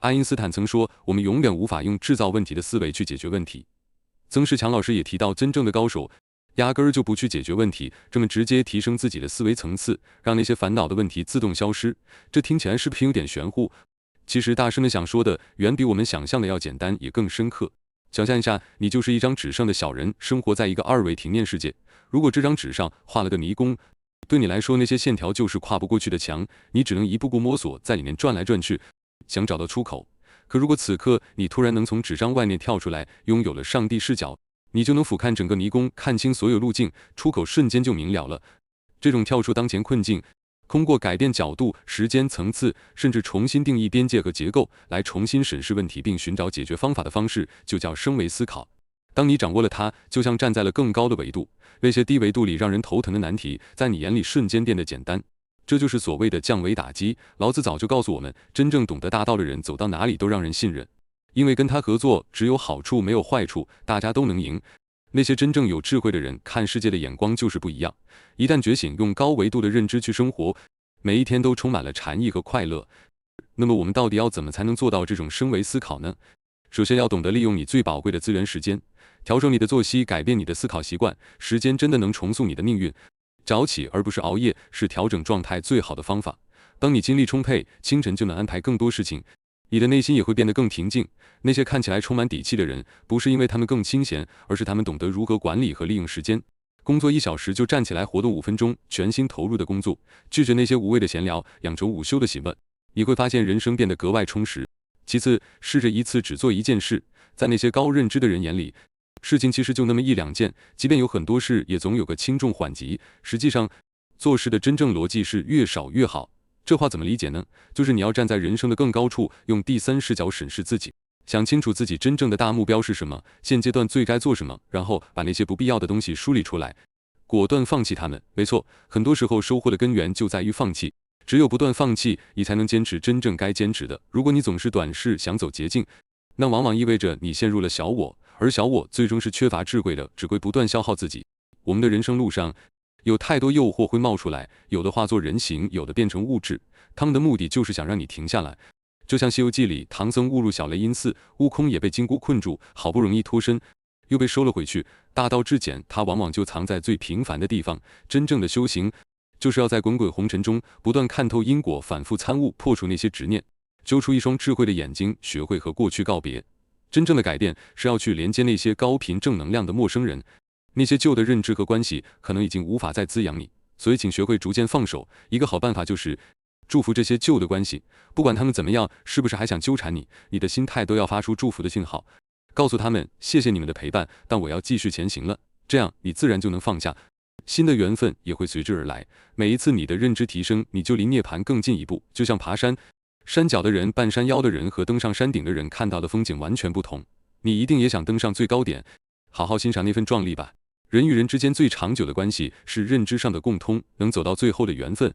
爱因斯坦曾说，我们永远无法用制造问题的思维去解决问题。曾仕强老师也提到，真正的高手压根儿就不去解决问题，这么直接提升自己的思维层次，让那些烦恼的问题自动消失。这听起来是不是有点玄乎？其实大师们想说的远比我们想象的要简单，也更深刻。想象一下，你就是一张纸上的小人，生活在一个二维平面世界。如果这张纸上画了个迷宫，对你来说那些线条就是跨不过去的墙，你只能一步步摸索，在里面转来转去，想找到出口。可如果此刻你突然能从纸张外面跳出来，拥有了上帝视角，你就能俯瞰整个迷宫，看清所有路径，出口瞬间就明了了。这种跳出当前困境，通过改变角度、时间层次，甚至重新定义边界和结构，来重新审视问题并寻找解决方法的方式，就叫升维思考。当你掌握了它，就像站在了更高的维度，那些低维度里让人头疼的难题，在你眼里瞬间变得简单。这就是所谓的降维打击。老子早就告诉我们，真正懂得大道的人，走到哪里都让人信任，因为跟他合作只有好处没有坏处，大家都能赢。那些真正有智慧的人，看世界的眼光就是不一样。一旦觉醒，用高维度的认知去生活，每一天都充满了禅意和快乐。那么我们到底要怎么才能做到这种升维思考呢？首先要懂得利用你最宝贵的资源时间，调整你的作息，改变你的思考习惯。时间真的能重塑你的命运。早起而不是熬夜，是调整状态最好的方法。当你精力充沛，清晨就能安排更多事情，你的内心也会变得更平静。那些看起来充满底气的人，不是因为他们更清闲，而是他们懂得如何管理和利用时间。工作1小时就站起来活动5分钟，全心投入的工作，拒绝那些无谓的闲聊，养成午休的习惯，你会发现人生变得格外充实。其次，试着一次只做一件事。在那些高认知的人眼里，事情其实就那么1、2件，即便有很多事，也总有个轻重缓急。实际上，做事的真正逻辑是越少越好。这话怎么理解呢？就是你要站在人生的更高处，用第三视角审视自己，想清楚自己真正的大目标是什么，现阶段最该做什么，然后把那些不必要的东西梳理出来，果断放弃它们。没错，很多时候收获的根源就在于放弃。只有不断放弃，你才能坚持真正该坚持的。如果你总是短视，想走捷径，那往往意味着你陷入了小我，而小我最终是缺乏智慧的，只会不断消耗自己。我们的人生路上，有太多诱惑会冒出来，有的化作人形，有的变成物质，他们的目的就是想让你停下来。就像《西游记》里，唐僧误入小雷音寺，悟空也被金箍困住，好不容易脱身，又被收了回去。大道至简，它往往就藏在最平凡的地方。真正的修行，就是要在滚滚红尘中不断看透因果，反复参悟，破除那些执念，揪出一双智慧的眼睛，学会和过去告别。真正的改变是要去连接那些高频正能量的陌生人，那些旧的认知和关系可能已经无法再滋养你，所以请学会逐渐放手。一个好办法就是祝福这些旧的关系，不管他们怎么样，是不是还想纠缠你，你的心态都要发出祝福的信号，告诉他们谢谢你们的陪伴，但我要继续前行了。这样你自然就能放下，新的缘分也会随之而来。每一次你的认知提升，你就离涅槃更近一步。就像爬山，山脚的人、半山腰的人和登上山顶的人看到的风景完全不同。你一定也想登上最高点，好好欣赏那份壮丽吧。人与人之间最长久的关系是认知上的共通，能走到最后的缘分，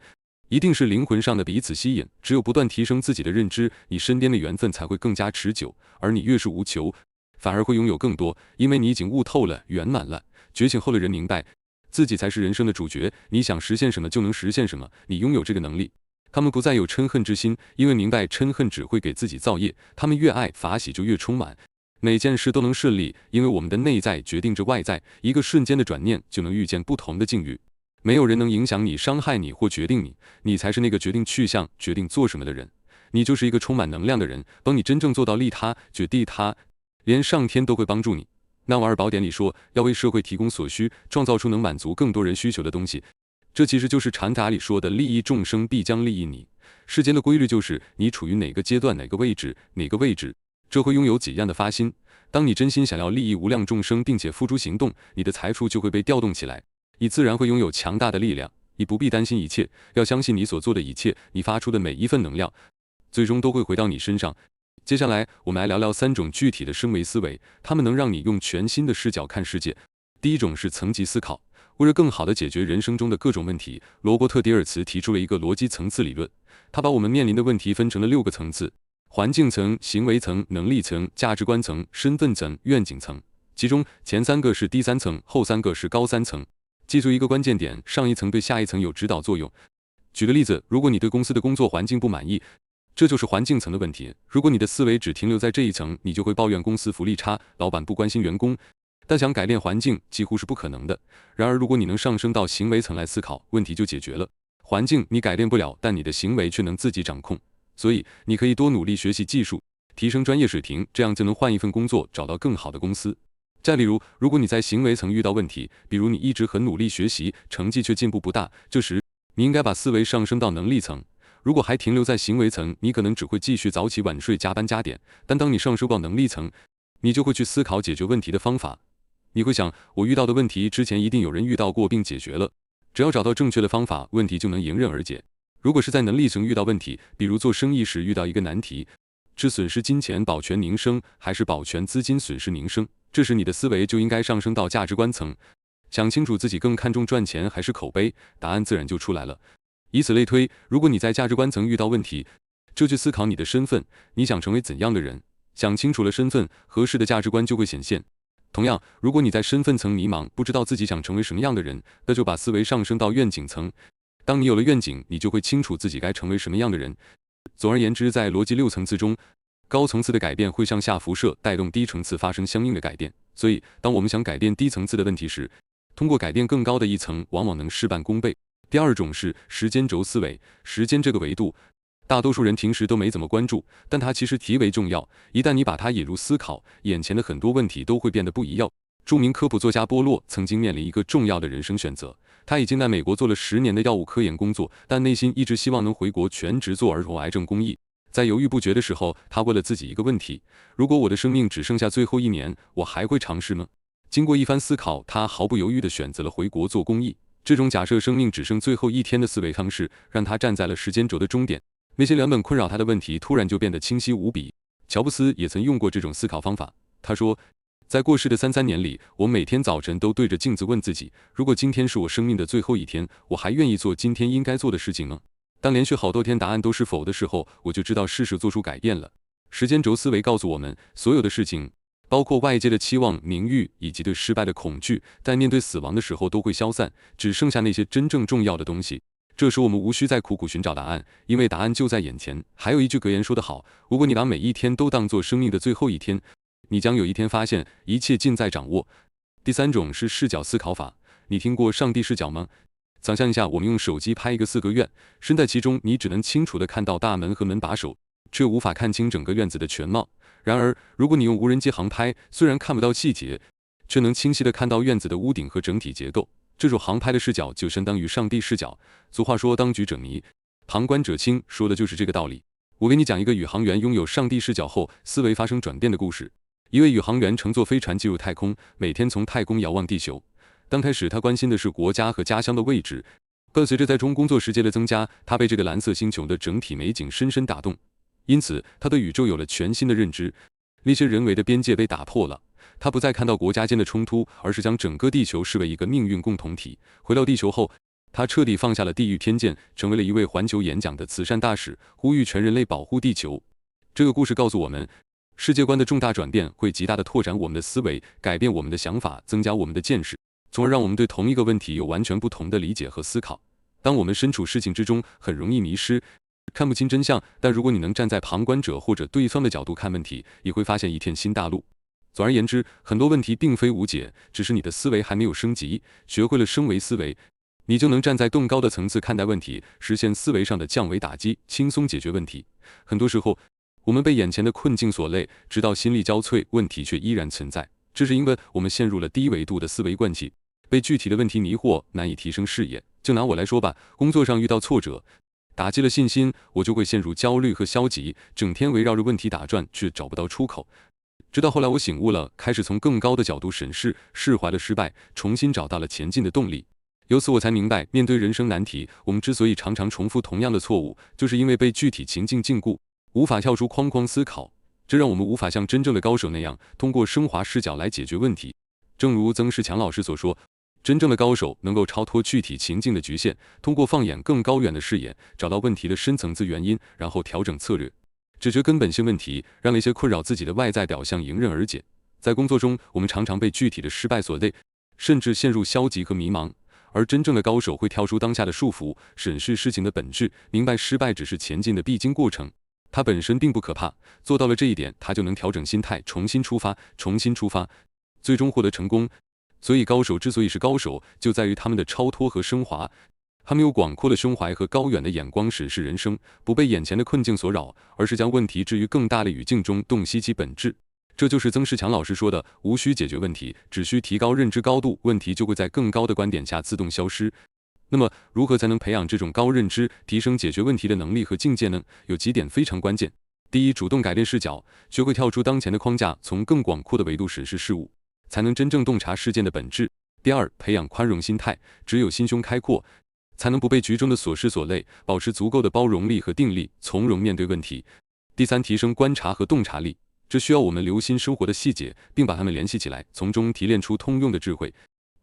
一定是灵魂上的彼此吸引。只有不断提升自己的认知，你身边的缘分才会更加持久。而你越是无求，反而会拥有更多，因为你已经悟透了，圆满了。觉醒后的人明白，自己才是人生的主角，你想实现什么就能实现什么，你拥有这个能力。他们不再有嗔恨之心，因为明白嗔恨只会给自己造业。他们越爱，法喜就越充满，每件事都能顺利，因为我们的内在决定着外在。一个瞬间的转念就能遇见不同的境遇。没有人能影响你、伤害你或决定你，你才是那个决定去向、决定做什么的人。你就是一个充满能量的人，等你真正做到利他、觉利他，连上天都会帮助你。纳瓦尔宝典里说，要为社会提供所需，创造出能满足更多人需求的东西。这其实就是禅法里说的利益众生必将利益你。世间的规律就是你处于哪个阶段、哪个位置，这会拥有怎样的发心。当你真心想要利益无量众生并且付诸行动，你的财富就会被调动起来，你自然会拥有强大的力量。你不必担心一切，要相信你所做的一切，你发出的每一份能量最终都会回到你身上。接下来我们来聊聊3种具体的升维思维，它们能让你用全新的视角看世界。第一种是层级思考。为了更好地解决人生中的各种问题，罗伯特·迪尔茨提出了一个逻辑层次理论。他把我们面临的问题分成了6个层次：环境层、行为层、能力层、价值观层、身份层、愿景层。其中前3个是低3层，后3个是高3层。记住一个关键点，上一层对下一层有指导作用。举个例子，如果你对公司的工作环境不满意，这就是环境层的问题。如果你的思维只停留在这一层，你就会抱怨公司福利差，老板不关心员工，但想改变环境几乎是不可能的。然而，如果你能上升到行为层来思考，问题就解决了。环境你改变不了，但你的行为却能自己掌控。所以，你可以多努力学习技术，提升专业水平，这样就能换一份工作，找到更好的公司。再例如，如果你在行为层遇到问题，比如你一直很努力学习，成绩却进步不大，这时你应该把思维上升到能力层。如果还停留在行为层，你可能只会继续早起晚睡、加班加点。但当你上升到能力层，你就会去思考解决问题的方法。你会想，我遇到的问题之前一定有人遇到过并解决了，只要找到正确的方法，问题就能迎刃而解。如果是在能力层遇到问题，比如做生意时遇到一个难题，是损失金钱保全宁生，还是保全资金损失宁生？这时你的思维就应该上升到价值观层，想清楚自己更看重赚钱还是口碑，答案自然就出来了。以此类推，如果你在价值观层遇到问题，就去思考你的身份，你想成为怎样的人？想清楚了身份，合适的价值观就会显现。同样，如果你在身份层迷茫，不知道自己想成为什么样的人，那就把思维上升到愿景层。当你有了愿景，你就会清楚自己该成为什么样的人。总而言之，在逻辑6层次中，高层次的改变会向下辐射，带动低层次发生相应的改变。所以，当我们想改变低层次的问题时，通过改变更高的一层，往往能事半功倍。第二种是时间轴思维，时间这个维度，大多数人平时都没怎么关注，但它其实极为重要。一旦你把它引入思考，眼前的很多问题都会变得不一样。著名科普作家波洛曾经面临一个重要的人生选择，他已经在美国做了10年的药物科研工作，但内心一直希望能回国全职做儿童癌症公益。在犹豫不决的时候，他问了自己一个问题：如果我的生命只剩下最后1年，我还会尝试吗？经过一番思考，他毫不犹豫地选择了回国做公益。这种假设生命只剩最后1天的思维方式，让他站在了时间轴的终点。那些原本困扰他的问题，突然就变得清晰无比。乔布斯也曾用过这种思考方法。他说，在过去的33年里，我每天早晨都对着镜子问自己，如果今天是我生命的最后1天，我还愿意做今天应该做的事情吗？当连续好多天答案都是否的时候，我就知道是时做出改变了。时间轴思维告诉我们，所有的事情，包括外界的期望、名誉以及对失败的恐惧，在面对死亡的时候都会消散，只剩下那些真正重要的东西。这时我们无需再苦苦寻找答案，因为答案就在眼前。还有一句格言说得好，如果你把每一天都当作生命的最后1天，你将有一天发现一切尽在掌握。第三种是视角思考法，你听过上帝视角吗？想象一下，我们用手机拍一个4合院，身在其中，你只能清楚地看到大门和门把手，却无法看清整个院子的全貌。然而，如果你用无人机航拍，虽然看不到细节，却能清晰地看到院子的屋顶和整体结构。这种航拍的视角就相当于上帝视角。俗话说当局者迷，旁观者清，说的就是这个道理。我给你讲一个宇航员拥有上帝视角后思维发生转变的故事。一位宇航员乘坐飞船进入太空，每天从太空遥望地球。刚开始他关心的是国家和家乡的位置，但随着在中工作时间的增加，他被这个蓝色星球的整体美景深深打动。因此，他对宇宙有了全新的认知，那些人为的边界被打破了。他不再看到国家间的冲突，而是将整个地球视为一个命运共同体。回到地球后，他彻底放下了地域偏见，成为了一位环球演讲的慈善大使，呼吁全人类保护地球。这个故事告诉我们，世界观的重大转变会极大地拓展我们的思维，改变我们的想法，增加我们的见识，从而让我们对同一个问题有完全不同的理解和思考。当我们身处事情之中，很容易迷失，看不清真相，但如果你能站在旁观者或者对方的角度看问题，你会发现一片新大陆。总而言之，很多问题并非无解，只是你的思维还没有升级。学会了升维思维，你就能站在更高的层次看待问题，实现思维上的降维打击，轻松解决问题。很多时候，我们被眼前的困境所累，直到心力交瘁，问题却依然存在。这是因为我们陷入了低维度的思维惯性，被具体的问题迷惑，难以提升视野。就拿我来说吧，工作上遇到挫折，打击了信心，我就会陷入焦虑和消极，整天围绕着问题打转，却找不到出口。直到后来我醒悟了，开始从更高的角度审视，释怀了失败，重新找到了前进的动力。由此我才明白，面对人生难题，我们之所以常常重复同样的错误，就是因为被具体情境禁锢，无法跳出框框思考。这让我们无法像真正的高手那样，通过升华视角来解决问题。正如曾仕强老师所说，真正的高手能够超脱具体情境的局限，通过放眼更高远的视野，找到问题的深层次原因，然后调整策略，解决根本性问题，让那些困扰自己的外在表象迎刃而解。在工作中，我们常常被具体的失败所累，甚至陷入消极和迷茫。而真正的高手会跳出当下的束缚，审视事情的本质，明白失败只是前进的必经过程。它本身并不可怕，做到了这一点，他就能调整心态，重新出发，最终获得成功。所以高手之所以是高手，就在于他们的超脱和升华。他们有广阔的胸怀和高远的眼光审视人生，不被眼前的困境所扰，而是将问题置于更大的语境中，洞悉其本质。这就是曾仕强老师说的，无需解决问题，只需提高认知高度，问题就会在更高的观点下自动消失。那么，如何才能培养这种高认知，提升解决问题的能力和境界呢？有几点非常关键。第一，主动改变视角，学会跳出当前的框架，从更广阔的维度审视事物，才能真正洞察事件的本质。第二，培养宽容心态，只有心胸开阔，才能不被局中的琐事所累，保持足够的包容力和定力，从容面对问题。第三，提升观察和洞察力，这需要我们留心生活的细节，并把它们联系起来，从中提炼出通用的智慧，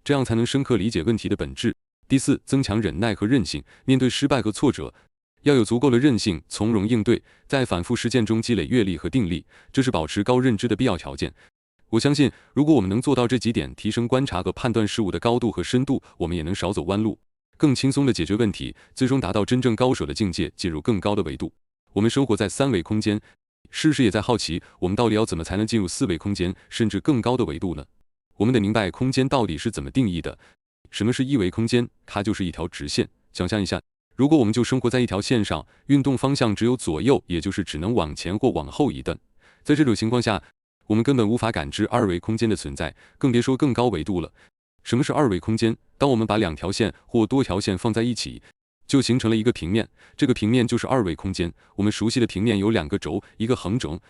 这样才能深刻理解问题的本质。第四，增强忍耐和韧性，面对失败和挫折，要有足够的韧性，从容应对，在反复实践中积累阅历和定力，这是保持高认知的必要条件。我相信，如果我们能做到这几点，提升观察和判断事物的高度和深度，我们也能少走弯路，更轻松地解决问题，最终达到真正高手的境界，进入更高的维度。我们生活在三维空间，是不是也在好奇，我们到底要怎么才能进入四维空间，甚至更高的维度呢？我们得明白空间到底是怎么定义的。什么是一维空间？它就是一条直线。想象一下，如果我们就生活在一条线上，运动方向只有左右，也就是只能往前或往后移动。在这种情况下，我们根本无法感知二维空间的存在，更别说更高维度了。什么是二维空间？当我们把两条线或多条线放在一起，就形成了一个平面，这个平面就是二维空间。我们熟悉的平面有两个轴，一个横轴，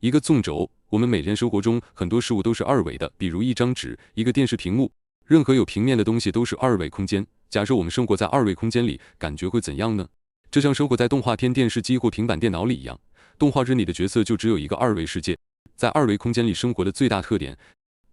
一个纵轴。我们每天生活中很多事物都是二维的，比如一张纸，一个电视屏幕，任何有平面的东西都是二维空间。假设我们生活在二维空间里，感觉会怎样呢？就像生活在动画片、电视机或平板电脑里一样，动画片里的角色就只有一个二维世界。在二维空间里生活的最大特点，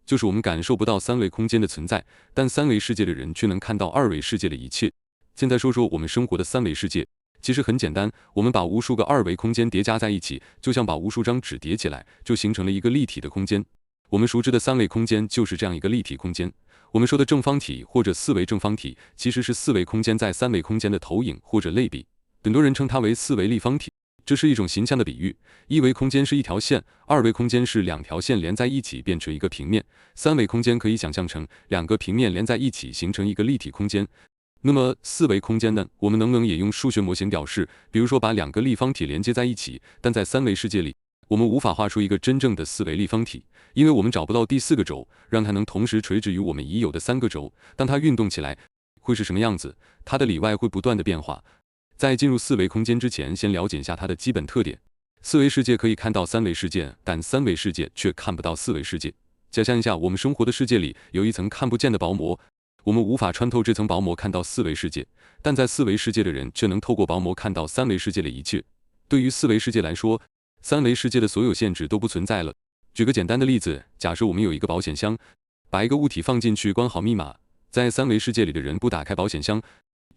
就是我们感受不到三维空间的存在，但三维世界的人却能看到二维世界的一切。现在说说我们生活的三维世界，其实很简单，我们把无数个二维空间叠加在一起，就像把无数张纸叠起来，就形成了一个立体的空间。我们熟知的三维空间就是这样一个立体空间。我们说的正方体或者四维正方体，其实是四维空间在三维空间的投影或者类比，很多人称它为四维立方体。这是一种形象的比喻，一维空间是一条线，二维空间是两条线连在一起变成一个平面，三维空间可以想象成两个平面连在一起形成一个立体空间。那么四维空间呢？我们能不能也用数学模型表示？比如说把两个立方体连接在一起，但在三维世界里，我们无法画出一个真正的四维立方体，因为我们找不到第四个轴，让它能同时垂直于我们已有的三个轴。当它运动起来，会是什么样子？它的里外会不断的变化。在进入四维空间之前，先了解一下它的基本特点。四维世界可以看到三维世界，但三维世界却看不到四维世界。想象一下，我们生活的世界里有一层看不见的薄膜，我们无法穿透这层薄膜看到四维世界，但在四维世界的人却能透过薄膜看到三维世界的一切。对于四维世界来说，三维世界的所有限制都不存在了。举个简单的例子，假设我们有一个保险箱，把一个物体放进去，关好密码，在三维世界里的人不打开保险箱，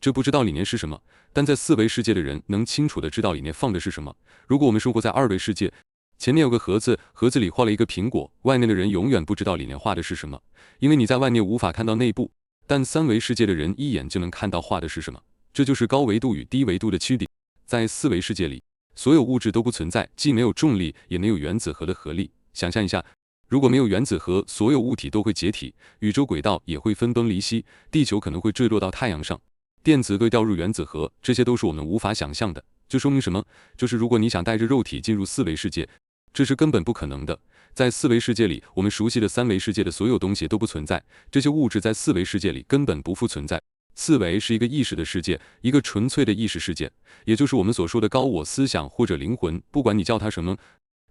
这不知道里面是什么，但在四维世界的人能清楚地知道里面放的是什么。如果我们生活在二维世界，前面有个盒子，盒子里画了一个苹果，外面的人永远不知道里面画的是什么，因为你在外面无法看到内部，但三维世界的人一眼就能看到画的是什么。这就是高维度与低维度的区别。在四维世界里，所有物质都不存在，既没有重力，也没有原子核的合力。想象一下，如果没有原子核，所有物体都会解体，宇宙轨道也会分崩离析，地球可能会坠落到太阳上，电子会掉入原子核，这些都是我们无法想象的。这说明什么？就是如果你想带着肉体进入四维世界，这是根本不可能的。在四维世界里，我们熟悉的三维世界的所有东西都不存在，这些物质在四维世界里根本不复存在。四维是一个意识的世界，一个纯粹的意识世界，也就是我们所说的高我思想或者灵魂，不管你叫它什么，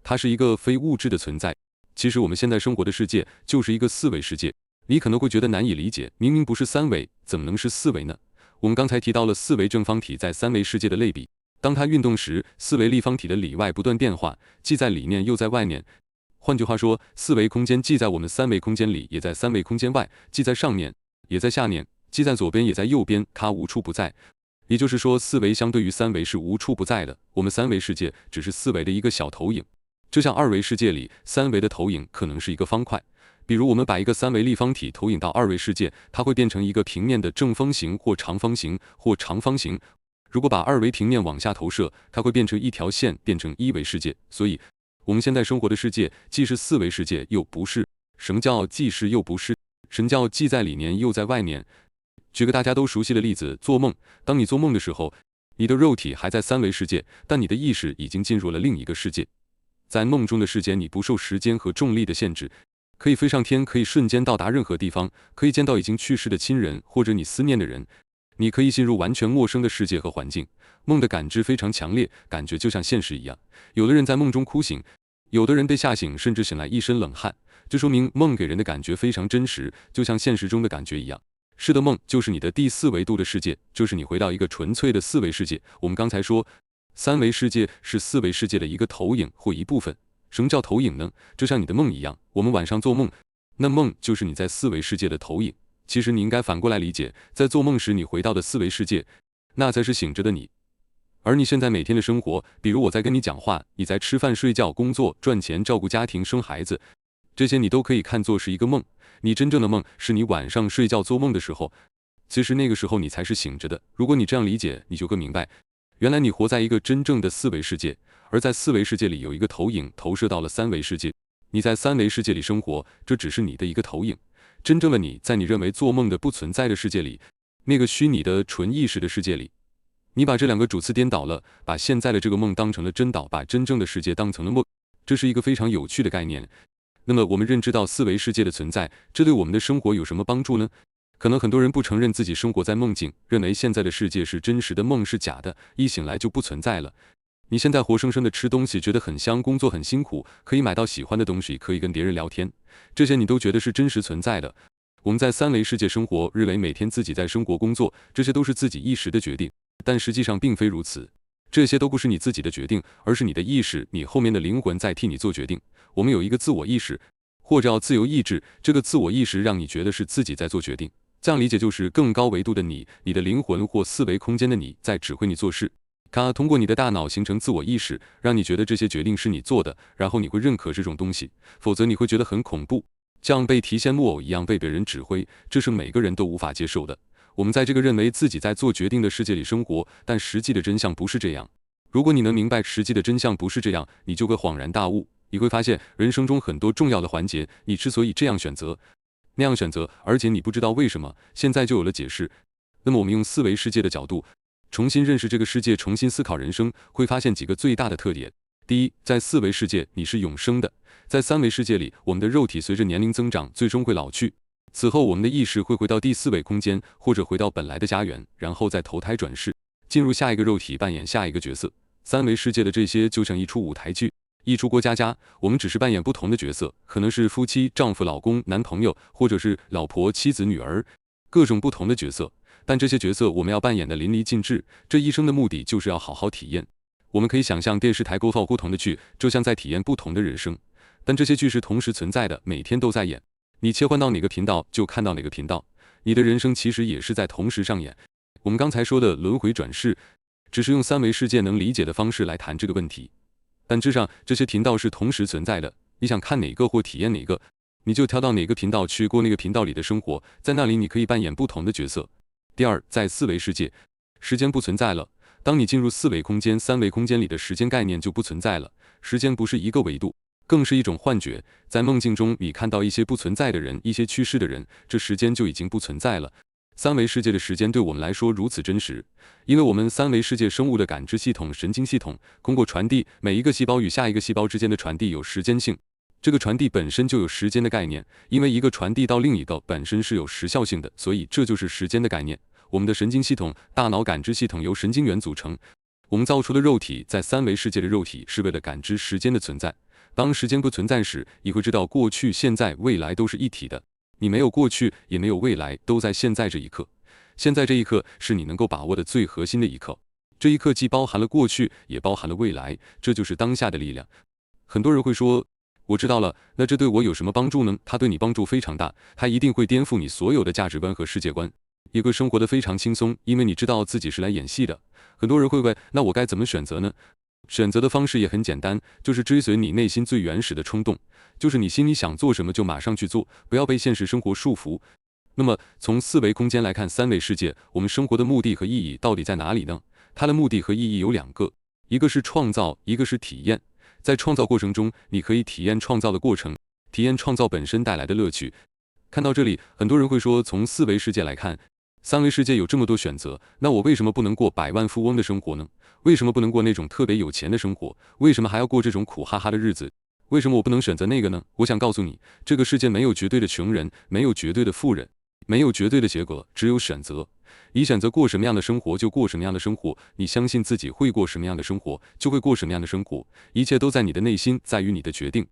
它是一个非物质的存在。其实我们现在生活的世界就是一个四维世界，你可能会觉得难以理解，明明不是三维，怎么能是四维呢？我们刚才提到了四维正方体在三维世界的类比，当它运动时，四维立方体的里外不断变化，既在里面又在外面。换句话说，四维空间既在我们三维空间里，也在三维空间外，既在上面，也在下面，既在左边也在右边，它无处不在。也就是说，四维相对于三维是无处不在的，我们三维世界只是四维的一个小投影。就像二维世界里，三维的投影可能是一个方块，比如我们把一个三维立方体投影到二维世界，它会变成一个平面的正方形或长方形或长方形，如果把二维平面往下投射，它会变成一条线，变成一维世界。所以，我们现在生活的世界既是四维世界，又不是。什么叫既是又不是？什么叫既在里面又在外面？举个大家都熟悉的例子，做梦。当你做梦的时候，你的肉体还在三维世界，但你的意识已经进入了另一个世界。在梦中的世界，你不受时间和重力的限制，可以飞上天，可以瞬间到达任何地方，可以见到已经去世的亲人或者你思念的人。你可以进入完全陌生的世界和环境，梦的感知非常强烈，感觉就像现实一样。有的人在梦中哭醒，有的人被吓醒，甚至醒来一身冷汗，这说明梦给人的感觉非常真实，就像现实中的感觉一样。是的，梦就是你的第四维度的世界，就是你回到一个纯粹的四维世界。我们刚才说，三维世界是四维世界的一个投影或一部分。什么叫投影呢？就像你的梦一样，我们晚上做梦，那梦就是你在四维世界的投影。其实你应该反过来理解，在做梦时你回到的四维世界，那才是醒着的你。而你现在每天的生活，比如我在跟你讲话，你在吃饭、睡觉、工作、赚钱、照顾家庭、生孩子，这些你都可以看作是一个梦。你真正的梦是你晚上睡觉做梦的时候，其实那个时候你才是醒着的。如果你这样理解，你就会明白，原来你活在一个真正的四维世界，而在四维世界里有一个投影投射到了三维世界。你在三维世界里生活，这只是你的一个投影。真正的你在你认为做梦的不存在的世界里，那个虚拟的纯意识的世界里，你把这两个主次颠倒了，把现在的这个梦当成了真岛，把真正的世界当成了梦，这是一个非常有趣的概念。那么我们认知到四维世界的存在，这对我们的生活有什么帮助呢？可能很多人不承认自己生活在梦境，认为现在的世界是真实的，梦是假的，一醒来就不存在了。你现在活生生的吃东西，觉得很香，工作很辛苦，可以买到喜欢的东西，可以跟别人聊天，这些你都觉得是真实存在的。我们在三维世界生活，认为每天自己在生活工作，这些都是自己一时的决定，但实际上并非如此。这些都不是你自己的决定，而是你的意识，你后面的灵魂在替你做决定。我们有一个自我意识，或者叫自由意志，这个自我意识让你觉得是自己在做决定。这样理解就是更高维度的你，你的灵魂或四维空间的你在指挥你做事。它通过你的大脑形成自我意识，让你觉得这些决定是你做的，然后你会认可这种东西，否则你会觉得很恐怖，像被提线木偶一样被别人指挥，这是每个人都无法接受的。我们在这个认为自己在做决定的世界里生活，但实际的真相不是这样。如果你能明白实际的真相不是这样，你就会恍然大悟，你会发现人生中很多重要的环节，你之所以这样选择，那样选择，而且你不知道为什么，现在就有了解释。那么我们用四维世界的角度重新认识这个世界，重新思考人生，会发现几个最大的特点。第一，在四维世界你是永生的，在三维世界里，我们的肉体随着年龄增长最终会老去，此后我们的意识会回到第四维空间，或者回到本来的家园，然后再投胎转世，进入下一个肉体，扮演下一个角色。三维世界的这些就像一出舞台剧，一出过家，我们只是扮演不同的角色，可能是夫妻、丈夫、老公、男朋友，或者是老婆、妻子、女儿，各种不同的角色。但这些角色我们要扮演的淋漓尽致，这一生的目的就是要好好体验。我们可以想象电视台播放不同的剧，就像在体验不同的人生，但这些剧是同时存在的，每天都在演。你切换到哪个频道就看到哪个频道，你的人生其实也是在同时上演。我们刚才说的轮回转世，只是用三维世界能理解的方式来谈这个问题。但之上这些频道是同时存在的，你想看哪个或体验哪个，你就调到哪个频道去过那个频道里的生活，在那里你可以扮演不同的角色。第二，在四维世界，时间不存在了。当你进入四维空间、三维空间里的时间概念就不存在了，时间不是一个维度，更是一种幻觉。在梦境中，你看到一些不存在的人，一些去世的人，这时间就已经不存在了。三维世界的时间对我们来说如此真实，因为我们三维世界生物的感知系统、神经系统通过传递，每一个细胞与下一个细胞之间的传递有时间性，这个传递本身就有时间的概念，因为一个传递到另一个本身是有时效性的，所以这就是时间的概念。我们的神经系统、大脑感知系统由神经元组成。我们造出的肉体，在三维世界的肉体是为了感知时间的存在。当时间不存在时，你会知道过去、现在、未来都是一体的。你没有过去，也没有未来，都在现在这一刻。现在这一刻是你能够把握的最核心的一刻。这一刻既包含了过去，也包含了未来，这就是当下的力量。很多人会说，我知道了，那这对我有什么帮助呢？它对你帮助非常大，它一定会颠覆你所有的价值观和世界观。也会生活得非常轻松，因为你知道自己是来演戏的。很多人会问，那我该怎么选择呢？选择的方式也很简单，就是追随你内心最原始的冲动，就是你心里想做什么就马上去做，不要被现实生活束缚。那么从四维空间来看三维世界，我们生活的目的和意义到底在哪里呢？它的目的和意义有两个，一个是创造，一个是体验。在创造过程中，你可以体验创造的过程，体验创造本身带来的乐趣。看到这里，很多人会说，从四维世界来看，三维世界有这么多选择，那我为什么不能过百万富翁的生活呢？为什么不能过那种特别有钱的生活？为什么还要过这种苦哈哈的日子？为什么我不能选择那个呢？我想告诉你，这个世界没有绝对的穷人，没有绝对的富人，没有绝对的结果，只有选择。你选择过什么样的生活就过什么样的生活，你相信自己会过什么样的生活就会过什么样的生活，一切都在你的内心，在于你的决定。